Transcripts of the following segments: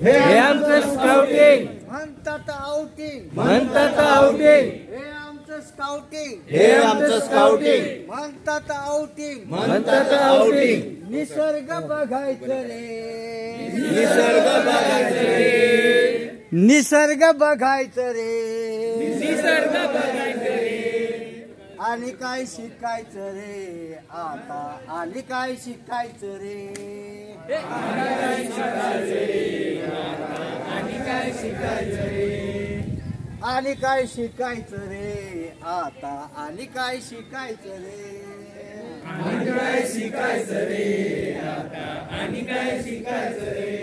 हे आमचं स्काउटिंग म्हणतात आउटिंग म्हणतात आउटिंग हे आमचं स्काउटिंग हे आमचं स्काउटिंग म्हणतात आउटिंग म्हणतात आउटिंग निसर्ग बघायचं रे निसर्ग बघायचं रे निसर्ग बघायचं रे निसर्ग बघायचं रे आणि काय शिकायचं रे आता आणि काय शिकायचं रे आणि काय शिकायचं रे आणि काय शिकायचं रे आता आणि काय शिकायचं रे आणि काय शिकायचं रे आता आणि काय शिकायचं रे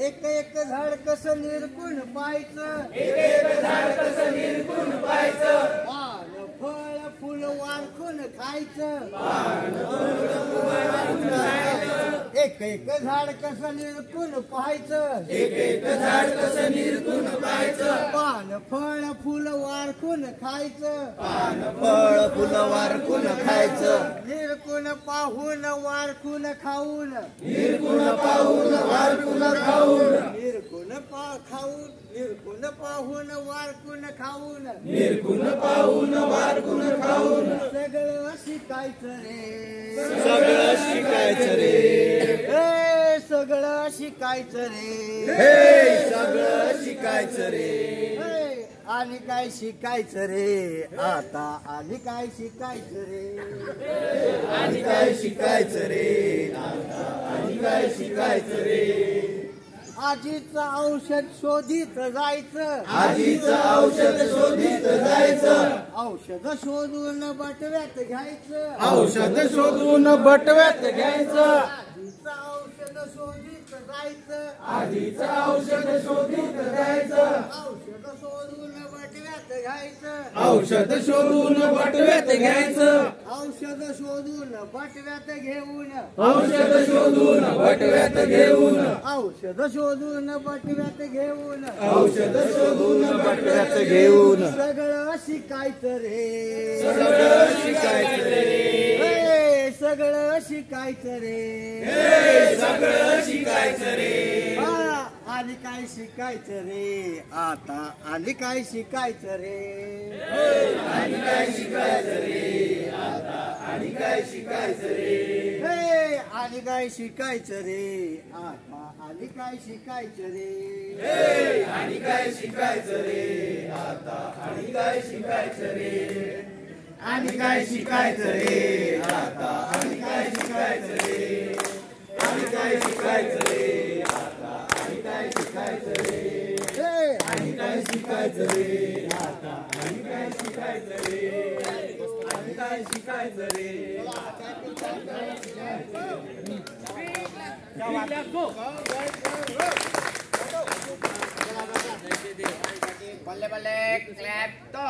एक एक झाड कसं निरकून पाहायचं एक एक झाड कसं निरखून पाहायचं पान फळ फुल वारखून खायचं एक एक झाड कसं निरकून पाहायचं एक एक झाड कसं निरखून पाहायचं पान फळ फुल वारखून खायचं पान फळ फुलं वारखून खायचं निरकून पाहून वारखून खाऊन निरखून पाहून वारखून खाऊन निरकून खाऊन निरकून पाहून वारकून खाऊन निरखून पाहून वारखून खाऊन सगळं शिकायचं रे सगळं शिकायचं रे हे सगळं शिकायचं रे हे सगळं शिकायचं रे हे, आणि काय शिकायचं रे आता आणि काय शिकायचं रे आणि काय शिकायचं रे आता आणि काय शिकायचं रे आजीचं औषध शोधित जायचं आजीचं औषध शोधित जायचं औषध शोधून बटव्यात घ्यायचं औषध शोधून बटव्यात घ्यायचं आजीचं औषध शोधित जायचं आजीचं औषध शोधित जायचं औषध शोधून बटव्यात घ्यायचं औषध शोधून बटव्यात घ्यायचं औषध शोधून बटव्यात घेऊन औषध शोधून बटव्यात घेऊन औषध शोधून बटव्यात घेऊन औषध शोधून बटव्यात घेऊन सगळं शिकायचं रे सगळं शिकायचं रे हे, सगळं शिकायचं रे हे सगळं शिकायचं रे हा, आणि काय शिकायचं रे आता आणि काय शिकायचं रे आणि काय शिकायचं रे आता आणि काय शिकायचं रे हे, आणि काय शिकायचं रे आता आणि काय शिकायचं रे आणि काय शिकायचं रे आता आणि काय शिकायचं रे आणि काय शिकायचं रे आता आणि काय शिकायचं रे आणि काय शिकायचं रे आता आणि काय शिकायचं रे हे, आणि काय शिकायचं रे आता आणि काय शिकायचं रे आणि काय शिकायचं रे बल्ले बल्ले क्लैप तो